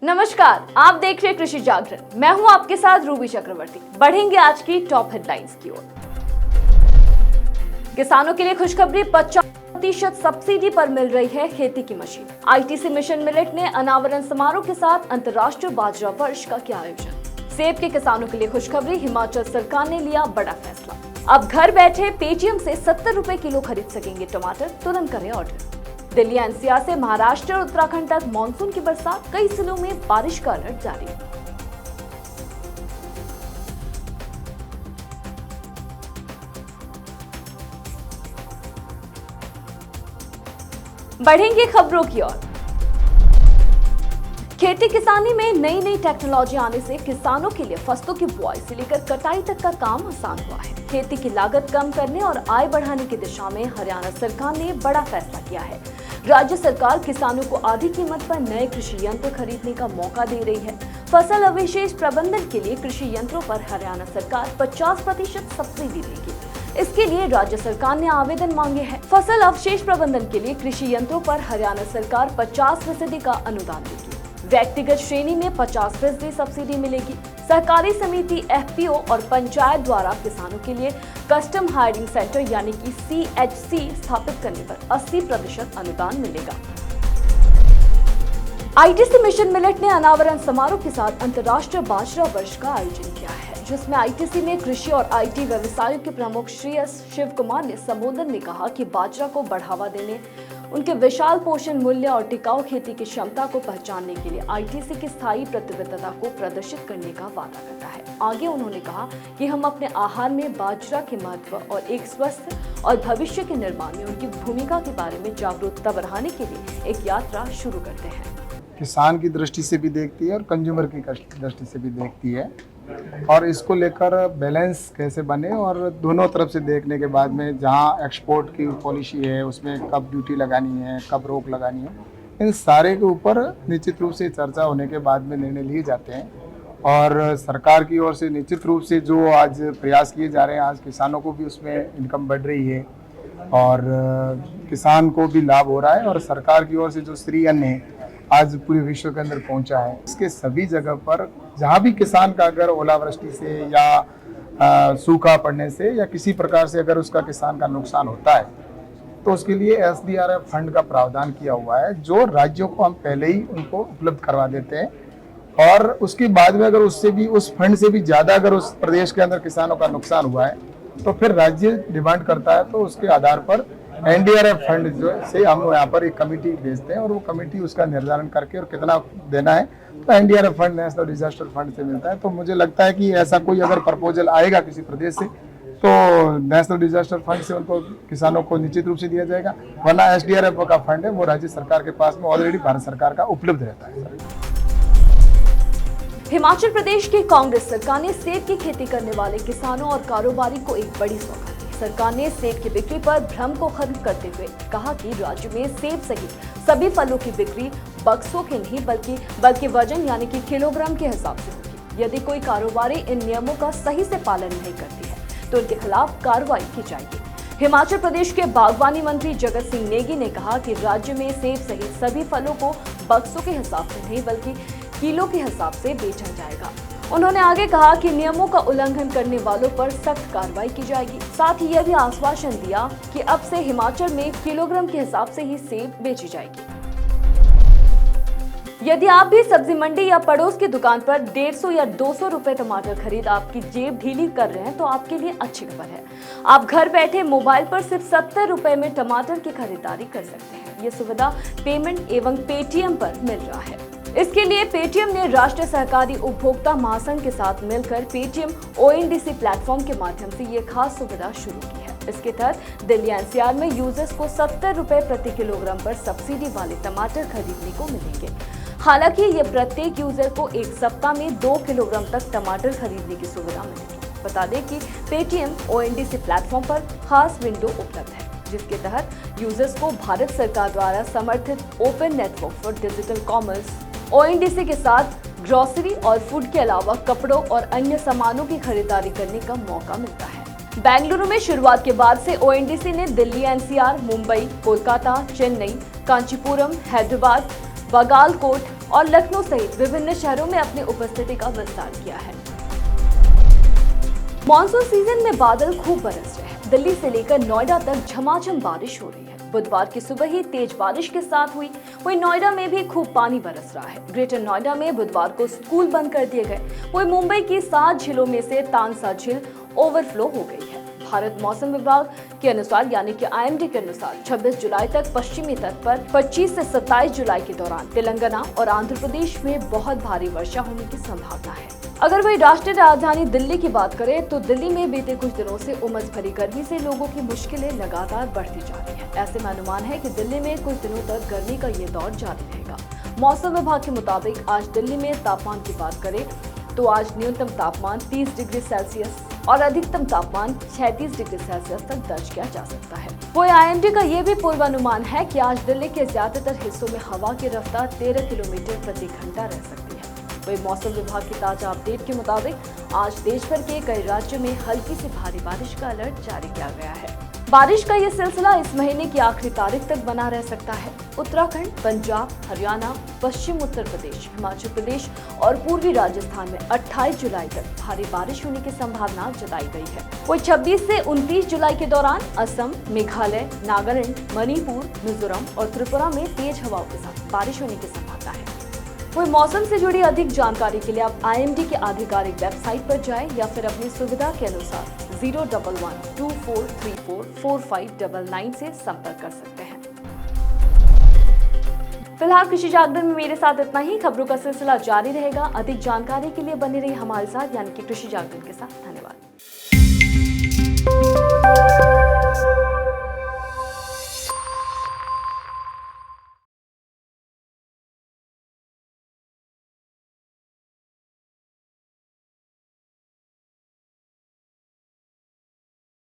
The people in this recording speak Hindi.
नमस्कार, आप देख रहे हैं कृषि जागरण। मैं हूं आपके साथ रूबी चक्रवर्ती। बढ़ेंगे आज की टॉप हेडलाइंस की ओर। किसानों के लिए खुशखबरी, 50% सब्सिडी पर मिल रही है खेती की मशीन। आईटीसी मिशन मिलेट ने अनावरण समारोह के साथ अंतर्राष्ट्रीय बाजरा वर्ष का किया आयोजन। सेब के किसानों के लिए खुशखबरी, हिमाचल सरकार ने लिया बड़ा फैसला। अब घर बैठे पेटीएम से 70 रुपए किलो खरीद सकेंगे टमाटर, तुरंत करें ऑर्डर। दिल्ली एनसीआर से महाराष्ट्र और उत्तराखंड तक मानसून की बरसात, कई जिलों में बारिश का अलर्ट जारी। बढ़ेंगे खबरों की ओर। खेती किसानी में नई नई टेक्नोलॉजी आने से किसानों के लिए फसलों की बुआई से लेकर कटाई तक का काम आसान हुआ है। खेती की लागत कम करने और आय बढ़ाने की दिशा में हरियाणा सरकार ने बड़ा फैसला किया है। राज्य सरकार किसानों को आधी कीमत पर नए कृषि यंत्र खरीदने का मौका दे रही है। फसल अवशेष प्रबंधन के लिए कृषि यंत्रों पर हरियाणा सरकार 50% सब्सिडी देगी। इसके लिए राज्य सरकार ने आवेदन मांगे हैं। फसल अवशेष प्रबंधन के लिए कृषि यंत्रों पर हरियाणा सरकार 50% का अनुदान देगी। व्यक्तिगत श्रेणी में 50% सब्सिडी मिलेगी। सहकारी समिति, एफपीओ और पंचायत द्वारा किसानों के लिए कस्टम हायरिंग सेंटर यानी कि CHC स्थापित करने पर 80% अनुदान मिलेगा। आईटीसी मिशन मिलेट ने अनावरण समारोह के साथ अंतर्राष्ट्रीय बाजरा वर्ष का आयोजन किया है, जिसमें आईटीसी में कृषि और आईटी व्यवसायों के प्रमुख श्री एस शिव कुमार ने संबोधन में कहा कि बाजरा को बढ़ावा देने, उनके विशाल पोषण मूल्य और टिकाऊ खेती की क्षमता को पहचानने के लिए आईटीसी की स्थायी प्रतिबद्धता को प्रदर्शित करने का वादा करता है। आगे उन्होंने कहा कि हम अपने आहार में बाजरा के महत्व और एक स्वस्थ और भविष्य के निर्माण में उनकी भूमिका के बारे में जागरूकता बढ़ाने के लिए एक यात्रा शुरू करते हैं। किसान की दृष्टि से भी देखती है और कंज्यूमर की दृष्टि से भी देखती है, और इसको लेकर बैलेंस कैसे बने, और दोनों तरफ से देखने के बाद में जहां एक्सपोर्ट की पॉलिसी है उसमें कब ड्यूटी लगानी है, कब रोक लगानी है, इन सारे के ऊपर निश्चित रूप से चर्चा होने के बाद में निर्णय लिए जाते हैं। और सरकार की ओर से निश्चित रूप से जो आज प्रयास किए जा रहे हैं, आज किसानों को भी उसमें इनकम बढ़ रही है और किसान को भी लाभ हो रहा है, और सरकार की ओर से जो श्री अन्न है आज पूरे विश्व के अंदर पहुंचा है। इसके सभी जगह पर जहां भी किसान का अगर ओलावृष्टि से या सूखा पड़ने से या किसी प्रकार से अगर उसका किसान का नुकसान होता है तो उसके लिए SDRF फंड का प्रावधान किया हुआ है, जो राज्यों को हम पहले ही उनको उपलब्ध करवा देते हैं। और उसके बाद में अगर उससे भी, उस फंड से भी ज़्यादा अगर उस प्रदेश के अंदर किसानों का नुकसान हुआ है तो फिर राज्य डिमांड करता है, तो उसके आधार पर NDRF फंड जो से हम यहाँ पर एक कमेटी भेजते हैं और वो कमेटी उसका निर्धारण करके और कितना देना है तो NDRF fund, national disaster fund से मिलता है। तो मुझे लगता है कि ऐसा कोई अगर प्रपोजल आएगा किसी प्रदेश से तो नेशनल डिजास्टर फंड से उनको किसानों को निश्चित रूप से दिया जाएगा, वरना SDRF का फंड है वो राज्य सरकार के पास में ऑलरेडी भारत सरकार का उपलब्ध रहता है। हिमाचल प्रदेश की कांग्रेस सरकार ने सेब की खेती करने वाले किसानों और कारोबारी को एक बड़ी सौगात दी। सरकार ने सेब की बिक्री पर भ्रम को खत्म करते हुए कहा कि राज्य में सेब सहित सभी फलों की बिक्री बक्सों के नहीं बल्कि वजन यानी कि किलोग्राम के हिसाब से होगी। यदि कोई कारोबारी इन नियमों का सही से पालन नहीं करती है तो उनके खिलाफ कार्रवाई की जाएगी। हिमाचल प्रदेश के बागवानी मंत्री जगत सिंह नेगी ने कहा कि राज्य में सेब सहित सभी फलों को बक्सों के हिसाब से नहीं बल्कि किलो के हिसाब से बेचा जाएगा। उन्होंने आगे कहा कि नियमों का उल्लंघन करने वालों पर सख्त कार्रवाई की जाएगी। साथ ही यह भी आश्वासन दिया कि अब से हिमाचल में किलोग्राम के हिसाब से ही सेब बेची जाएगी। यदि आप भी सब्जी मंडी या पड़ोस की दुकान पर 150 या 200 रुपए टमाटर खरीद आपकी जेब ढीली कर रहे हैं तो आपके लिए अच्छी खबर है। आप घर बैठे मोबाइल पर सिर्फ 70 रुपए में टमाटर की खरीदारी कर सकते हैं। ये सुविधा पेमेंट एवं पेटीएम पर मिल रहा है। इसके लिए पेटीएम ने राष्ट्रीय सहकारी उपभोक्ता महासंघ के साथ मिलकर पेटीएम ONDC प्लेटफॉर्म के माध्यम से ये खास सुविधा शुरू की है। इसके तहत दिल्ली NCR में यूजर्स को 70 रुपए प्रति किलोग्राम पर सब्सिडी वाले टमाटर खरीदने को मिलेंगे। हालांकि ये प्रत्येक यूजर को एक सप्ताह में 2 किलोग्राम तक टमाटर खरीदने की सुविधा मिलेगी। बता दें कि पेटीएम ONDC प्लेटफॉर्म पर खास विंडो उपलब्ध है, जिसके तहत यूजर्स को भारत सरकार द्वारा समर्थित open network for digital commerce ONDC के साथ ग्रोसरी और फूड के अलावा कपड़ों और अन्य सामानों की खरीदारी करने का मौका मिलता है। बेंगलुरु में शुरुआत के बाद से ONDC ने दिल्ली NCR, मुंबई, कोलकाता, चेन्नई, कांचीपुरम, हैदराबाद, बागालकोट, और लखनऊ सहित विभिन्न शहरों में अपनी उपस्थिति का विस्तार किया है। मॉनसून सीजन में बादल खूब बरस रहे हैं। दिल्ली से लेकर नोएडा तक झमाझम बारिश हो रही है। बुधवार की सुबह ही तेज बारिश के साथ हुई। वहीं नोएडा में भी खूब पानी बरस रहा है। ग्रेटर नोएडा में बुधवार को स्कूल बंद कर दिए गए। वहीं मुंबई की 7 झीलों में से तानसा झील ओवरफ्लो हो गई है। भारत मौसम विभाग के अनुसार यानी कि IMD के अनुसार 26 जुलाई तक पश्चिमी तट पर 25 से 27 जुलाई के दौरान तेलंगाना और आंध्र प्रदेश में बहुत भारी वर्षा होने की संभावना है। अगर वही राष्ट्रीय राजधानी दिल्ली की बात करें तो दिल्ली में बीते कुछ दिनों से उमस भरी गर्मी से लोगों की मुश्किलें लगातार बढ़ती जा रही है। ऐसे में अनुमान है कि दिल्ली में कुछ दिनों तक गर्मी का ये दौर जारी रहेगा। मौसम विभाग के मुताबिक आज दिल्ली में तापमान की बात करें तो आज न्यूनतम तापमान 30 डिग्री सेल्सियस और अधिकतम तापमान 36 डिग्री सेल्सियस तक दर्ज किया जा सकता है। वही IMD का ये भी पूर्वानुमान है कि आज दिल्ली के ज्यादातर हिस्सों में हवा की रफ्तार 13 किलोमीटर प्रति घंटा रह सकती है। वही मौसम विभाग की ताजा अपडेट के मुताबिक आज देश भर के कई राज्यों में हल्की से भारी बारिश का अलर्ट जारी किया गया है। बारिश का ये सिलसिला इस महीने की आखिरी तारीख तक बना रह सकता है। उत्तराखंड, पंजाब, हरियाणा, पश्चिम उत्तर प्रदेश, हिमाचल प्रदेश और पूर्वी राजस्थान में 28 जुलाई तक भारी बारिश होने की संभावना जताई गई है। वही 26 से 29 जुलाई के दौरान असम, मेघालय, नागालैंड, मणिपुर, मिजोरम और त्रिपुरा में तेज हवाओं के साथ बारिश होने की संभावना है। वही मौसम से जुड़ी अधिक जानकारी के लिए आप IMD के आधिकारिक वेबसाइट पर जाएं या फिर अपनी सुविधा के अनुसार 011-2434-4599 से संपर्क कर सकते हैं। फिलहाल कृषि जागरण में मेरे साथ इतना ही। खबरों का सिलसिला जारी रहेगा। अधिक जानकारी के लिए बने रहिए हमारे साथ यानी कि कृषि जागरण के साथ। धन्यवाद।